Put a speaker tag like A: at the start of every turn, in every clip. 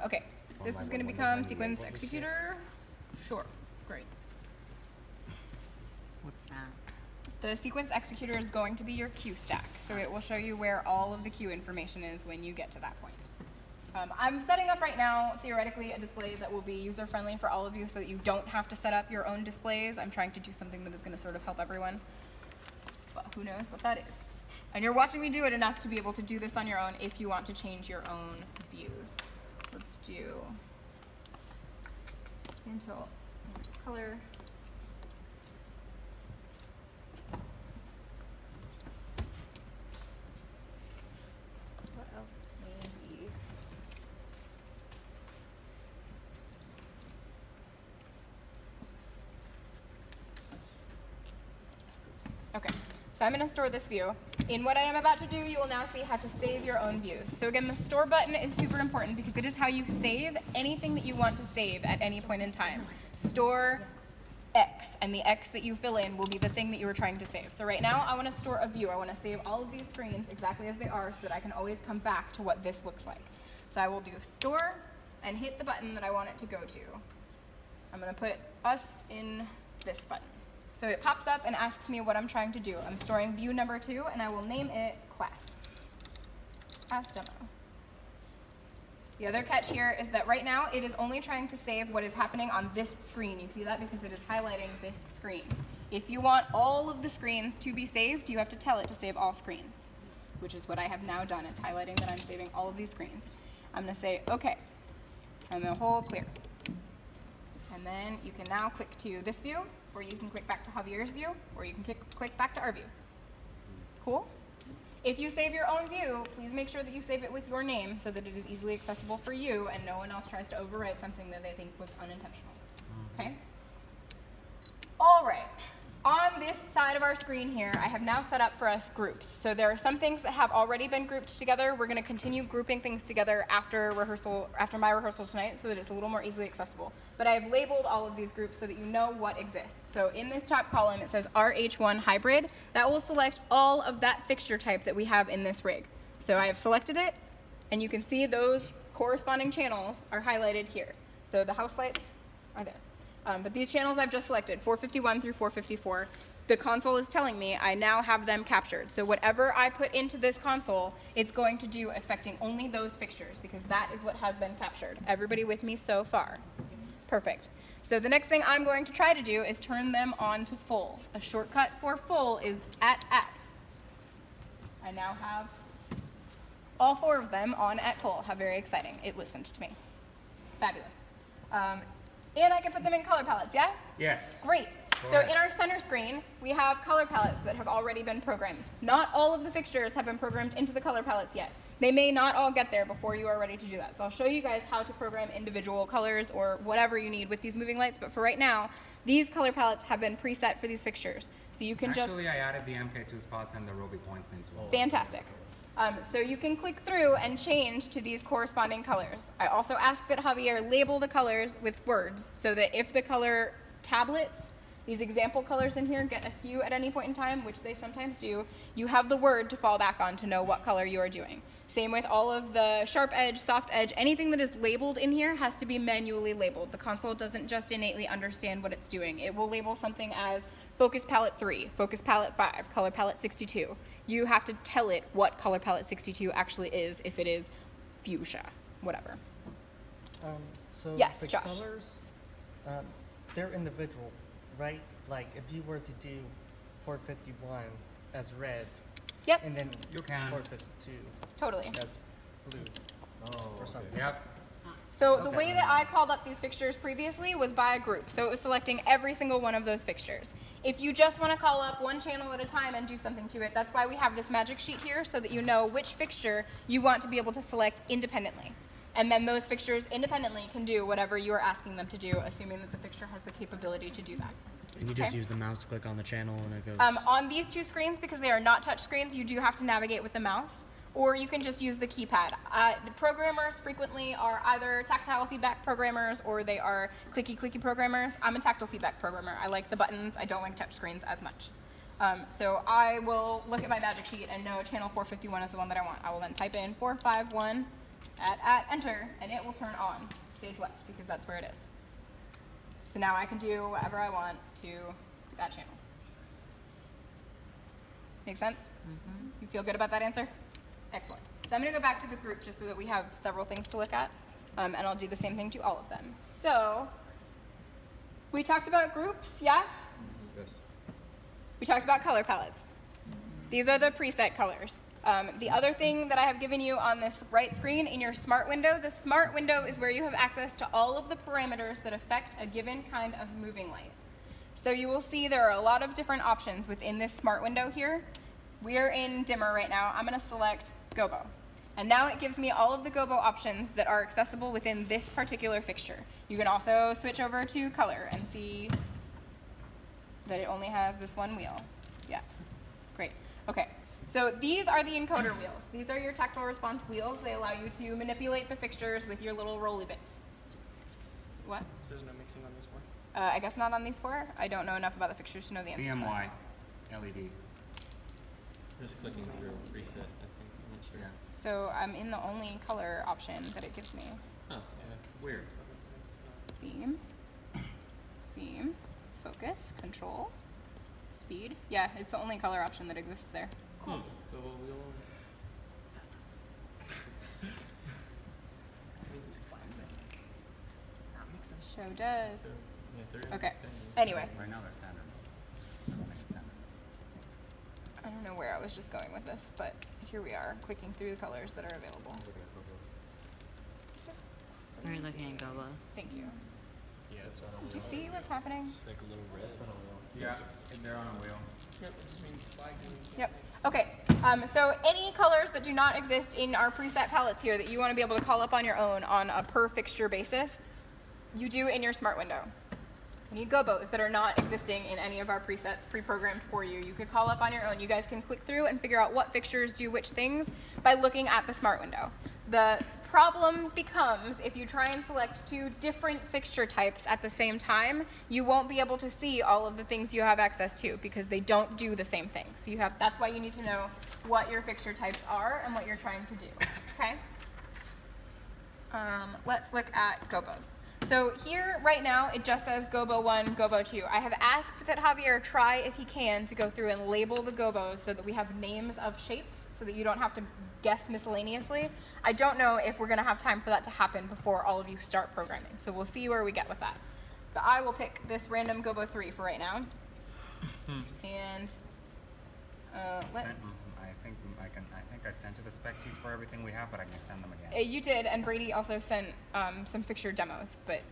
A: Okay, this is going to become sequence executor. Sure, great.
B: What's that?
A: The sequence executor is going to be your queue stack, so it will show you where all of the queue information is when you get to that point. I'm setting up right now, theoretically, a display that will be user-friendly for all of you so that you don't have to set up your own displays. I'm trying to do something that is going to sort of help everyone, but who knows what that is. And you're watching me do it enough to be able to do this on your own if you want to change your own views. Let's do until color. What else maybe? Okay, so I'm going to store this view. In what I am about to do, you will now see how to save your own views. So again, the store button is super important because it is how you save anything that you want to save at any point in time. Store X, and the X that you fill in will be the thing that you were trying to save. So right now, I want to store a view. I want to save all of these screens exactly as they are so that I can always come back to what this looks like. So I will do store and hit the button that I want it to go to. I'm going to put us in this button. So it pops up and asks me what I'm trying to do. I'm storing view number 2, and I will name it class demo. The other catch here is that right now it is only trying to save what is happening on this screen. You see that because it is highlighting this screen. If you want all of the screens to be saved, you have to tell it to save all screens, which is what I have now done. It's highlighting that I'm saving all of these screens. I'm going to say, OK. I'm going to hold clear. And then you can now click to this view, or you can click back to Javier's view, or you can click back to our view. Cool? If you save your own view, please make sure that you save it with your name so that it is easily accessible for you and no one else tries to overwrite something that they think was unintentional. Okay? All right. On this side of our screen here, I have now set up for us groups. So there are some things that have already been grouped together. We're going to continue grouping things together after my rehearsal tonight so that it's a little more easily accessible. But I've labeled all of these groups so that you know what exists. So in this top column, it says RH1 hybrid. That will select all of that fixture type that we have in this rig. So I have selected it, and you can see those corresponding channels are highlighted here. So the house lights are there. But these channels I've just selected, 451 through 454, the console is telling me I now have them captured. So whatever I put into this console, it's going to do affecting only those fixtures because that is what has been captured. Everybody with me so far? Perfect. So the next thing I'm going to try to do is turn them on to full. A shortcut for full is at. I now have all 4 of them on at full. How very exciting. It listened to me. Fabulous. And I can put them in color palettes, yeah?
C: Yes.
A: Great. So in our center screen, we have color palettes that have already been programmed. Not all of the fixtures have been programmed into the color palettes yet. They may not all get there before you are ready to do that. So I'll show you guys how to program individual colors or whatever you need with these moving lights. But for right now, these color palettes have been preset for these fixtures. So you can
C: Actually, I added the MK2 spots and the Ruby points into it.
A: Fantastic. So you can click through and change to these corresponding colors. I also ask that Javier label the colors with words so that if the color tablets, these example colors in here, get askew at any point in time, which they sometimes do, you have the word to fall back on to know what color you are doing. Same with all of the sharp edge, soft edge, anything that is labeled in here has to be manually labeled. The console doesn't just innately understand what it's doing. It will label something as focus palette 3, focus palette 5, color palette 62. You have to tell it what color palette 62 actually is if it is fuchsia, whatever.
D: So
A: yes,
D: the
A: Josh.
D: colors, they're individual, right? Like if you were to do 451 as red,
A: yep,
D: and then
C: you can
D: 452
A: totally
D: as blue, or something.
C: Yep.
A: So the way that I called up these fixtures previously was by a group. So it was selecting every single one of those fixtures. If you just want to call up one channel at a time and do something to it, that's why we have this magic sheet here so that you know which fixture you want to be able to select independently. And then those fixtures independently can do whatever you are asking them to do, assuming that the fixture has the capability to do that.
E: And you just use the mouse to click on the channel and it goes...
A: On these 2 screens, because they are not touch screens, you do have to navigate with the mouse. Or you can just use the keypad. The programmers frequently are either tactile feedback programmers or they are clicky programmers. I'm a tactile feedback programmer. I like the buttons. I don't like touch screens as much. So I will look at my magic sheet and know channel 451 is the one that I want. I will then type in 451 at enter, and it will turn on stage left because that's where it is. So now I can do whatever I want to that channel. Make sense? Mm-hmm. You feel good about that answer? Excellent. So I'm going to go back to the group just so that we have several things to look at, and I'll do the same thing to all of them. So we talked about groups, yeah?
B: Yes.
A: We talked about color palettes. These are the preset colors. The other thing that I have given you on this right screen in your smart window, the smart window is where you have access to all of the parameters that affect a given kind of moving light. So you will see there are a lot of different options within this smart window here. We are in dimmer right now. I'm going to select gobo. And now it gives me all of the gobo options that are accessible within this particular fixture. You can also switch over to color and see that it only has this one wheel. Yeah, great. Okay, so these are the encoder wheels. These are your tactile response wheels. They allow you to manipulate the fixtures with your little roly bits. What?
E: So there's no mixing on this one?
A: I guess not on these four. I don't know enough about the fixtures to know the answer to
C: CMY,
A: that.
C: LED.
B: Just clicking through reset, I think. I'm not sure.
C: Yeah.
A: So I'm in the only color option that it gives me.
B: Huh.
C: Weird.
A: Beam, beam, focus, control, speed. Yeah, it's the only color option that exists there.
B: Cool. Gobo wheel.
A: Show does.
B: Yeah, 30.
A: Okay. Anyway,
C: Right now they're standard. They're running standard.
A: I don't know where I was just going with this, but here we are, clicking through the colors that are available. Is this-
F: Are you looking at gobos?
A: Thank you.
B: Yeah, it's on a wheel.
A: Do you see what's happening?
B: It's like a little red.
C: Yeah, they're on a wheel.
B: Yep, it just means flagging.
A: Yep. Okay. So any colors that do not exist in our preset palettes here that you want to be able to call up on your own on a per fixture basis, you do in your smart window. Any gobos that are not existing in any of our presets pre-programmed for you, you could call up on your own. You guys can click through and figure out what fixtures do which things by looking at the smart window. The problem becomes if you try and select two different fixture types at the same time, you won't be able to see all of the things you have access to because they don't do the same thing. So that's why you need to know what your fixture types are and what you're trying to do, okay? Let's look at gobos. So here, right now, it just says gobo 1, gobo 2. I have asked that Javier try, if he can, to go through and label the gobos so that we have names of shapes so that you don't have to guess miscellaneously. I don't know if we're going to have time for that to happen before all of you start programming, so we'll see where we get with that. But I will pick this random gobo 3 for right now. And let's...
C: I think I sent you the spec sheets for everything we have, but I can send them again.
A: You did, and Brady also sent some fixture demos, but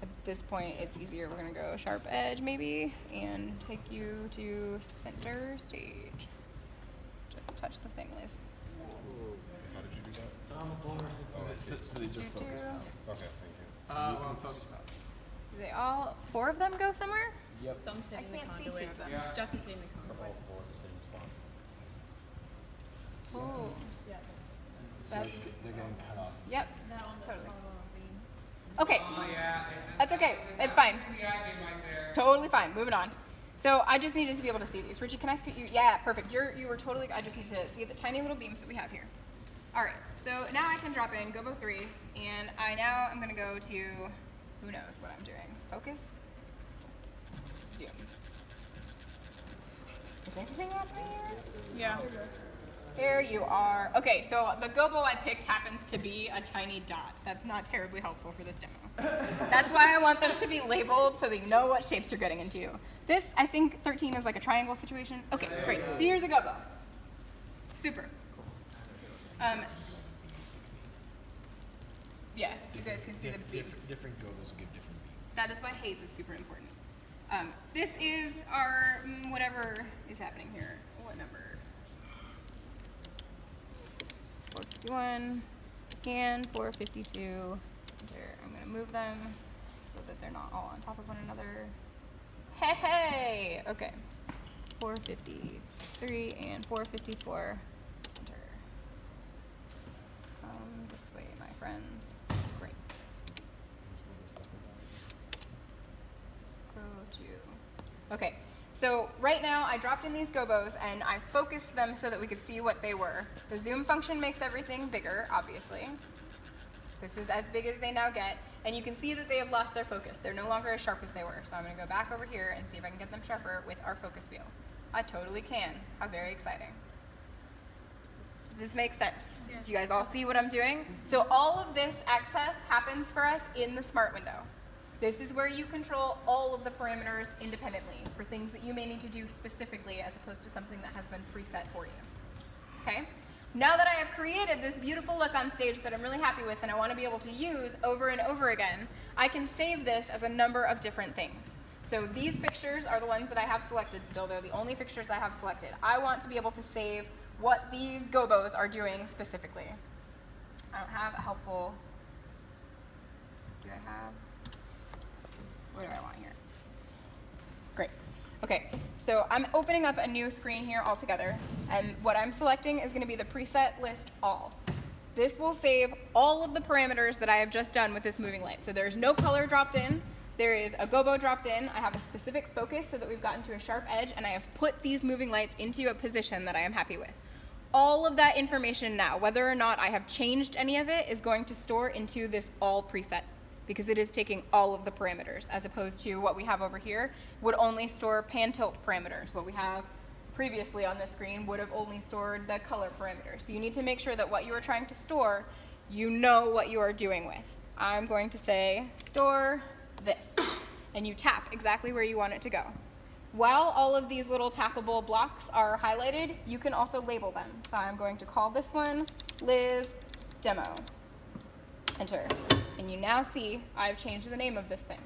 A: at this point it's easier. We're going to go sharp edge maybe and take you to center stage. Just touch the thing, Liz.
B: How did you do that? On the board. So these are
A: Do-do.
B: focus mounts. Okay, thank you.
E: Well, focus mounts.
A: Do they all, 4 of them go somewhere?
B: Yep.
F: Some
A: I
F: sitting in the
A: can't see 2
F: conduit.
A: of them.
C: Yeah.
F: Stuff is sitting in the conduit.
B: All four in the same spot.
A: Oh,
F: Yeah.
A: that's,
B: They're getting cut off.
A: yep,
F: That one
A: totally.
F: the
A: Okay,
C: Oh yeah,
A: that's okay, it's fine.
C: the icon right there.
A: Totally fine, moving on. So I just needed to be able to see these. Richie, can I scoot you? Yeah, perfect. You were totally, I just need to see the tiny little beams that we have here. All right, so now I can drop in gobo 3, and I'm gonna go to, who knows what I'm doing. Focus, zoom. Is anything happening here?
F: Yeah.
A: There you are. Okay, so the gobo I picked happens to be a tiny dot. That's not terribly helpful for this demo. That's why I want them to be labeled so they know what shapes you're getting into. This, I think 13 is like a triangle situation. Okay, great. So here's a gobo. Super. Yeah, you guys can see the beams.
B: Different gobos will give different beams.
A: That is why haze is super important. This is our, whatever is happening here. What number? 451, and 452. Enter. I'm going to move them so that they're not all on top of one another. Hey, hey! Okay. 453 and 454. Enter. Come this way, my friends. Great. Go to. Okay. So right now I dropped in these gobos and I focused them so that we could see what they were. The zoom function makes everything bigger, obviously. This is as big as they now get, and you can see that they have lost their focus. They're no longer as sharp as they were. So I'm gonna go back over here and see if I can get them sharper with our focus wheel. I totally can. How very exciting. Does this make sense?
G: Yes.
A: Do you guys all see what I'm doing? So all of this access happens for us in the smart window. This is where you control all of the parameters independently for things that you may need to do specifically as opposed to something that has been preset for you. Okay? Now that I have created this beautiful look on stage that I'm really happy with and I want to be able to use over and over again, I can save this as a number of different things. So these fixtures are the ones that I have selected still. They're the only fixtures I have selected. I want to be able to save what these gobos are doing specifically. I don't have a helpful, do I have? What do I want here? Great. Okay, so I'm opening up a new screen here altogether, and what I'm selecting is going to be the preset list all. This will save all of the parameters that I have just done with this moving light. So there's no color dropped in, there is a gobo dropped in, I have a specific focus so that we've gotten to a sharp edge, and I have put these moving lights into a position that I am happy with. All of that information now, whether or not I have changed any of it, is going to store into this all preset, because it is taking all of the parameters, as opposed to what we have over here would only store pan tilt parameters. What we have previously on this screen would have only stored the color parameters. So you need to make sure that what you are trying to store, you know what you are doing with. I'm going to say store this, and you tap exactly where you want it to go. While all of these little tappable blocks are highlighted, you can also label them. So I'm going to call this one Liz Demo. Enter. And you now see I've changed the name of this thing.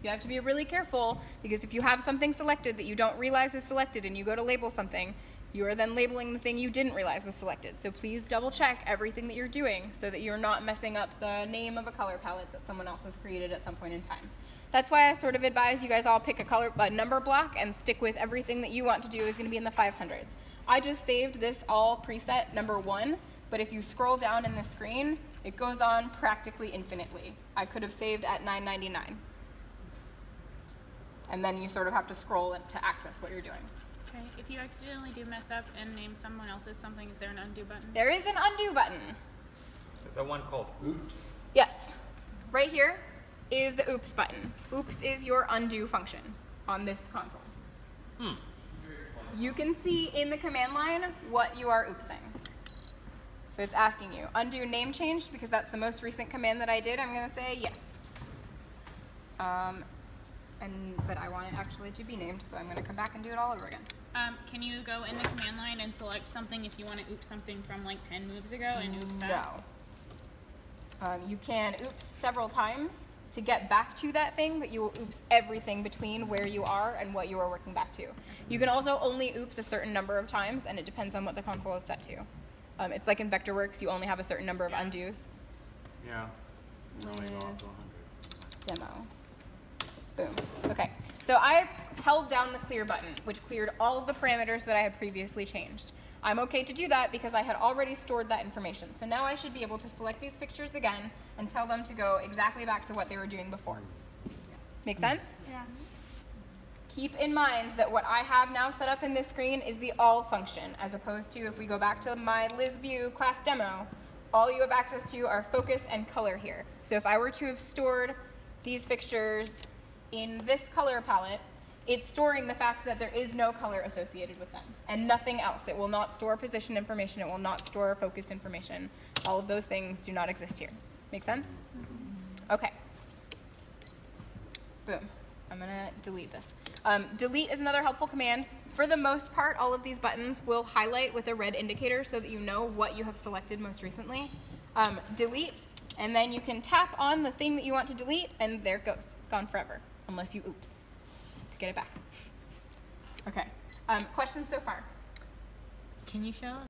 A: You have to be really careful, because if you have something selected that you don't realize is selected and you go to label something, you are then labeling the thing you didn't realize was selected. So please double check everything that you're doing so that you're not messing up the name of a color palette that someone else has created at some point in time. That's why I sort of advise you guys all pick a number block and stick with everything that you want to do is going to be in the 500s. I just saved this all preset number 1, but if you scroll down in the screen, it goes on practically infinitely. I could have saved at 999. And then you sort of have to scroll to access what you're doing.
G: Okay, if you accidentally do mess up and name someone else's something, is there an undo button?
A: There is an undo button.
C: The one called oops.
A: Yes. Right here is the oops button. Oops is your undo function on this console. You can see in the command line what you are oopsing. So it's asking you, undo name changed, because that's the most recent command that I did. I'm going to say yes. But I want it actually to be named, so I'm going to come back and do it all over again.
G: Can you go in the command line and select something if you want to oops something from like 10 moves ago and oops that?
A: No. You can oops several times to get back to that thing, but you will oops everything between where you are and what you are working back to. You can also only oops a certain number of times, and it depends on what the console is set to. It's like in Vectorworks, you only have a certain number of undos.
C: Yeah.
A: Liz Demo. Boom. Okay. So I held down the clear button, which cleared all of the parameters that I had previously changed. I'm okay to do that because I had already stored that information. So now I should be able to select these fixtures again and tell them to go exactly back to what they were doing before. Make sense?
G: Yeah.
A: Keep in mind that what I have now set up in this screen is the all function, as opposed to if we go back to my Liz View class demo, all you have access to are focus and color here. So if I were to have stored these fixtures in this color palette, it's storing the fact that there is no color associated with them and nothing else. It will not store position information. It will not store focus information. All of those things do not exist here. Make sense? Okay. Boom. I'm going to delete this. Delete is another helpful command. For the most part, all of these buttons will highlight with a red indicator so that you know what you have selected most recently. Delete, and then you can tap on the thing that you want to delete, and there it goes. Gone forever, unless you oops to get it back. Okay. Questions so far?
F: Can you show us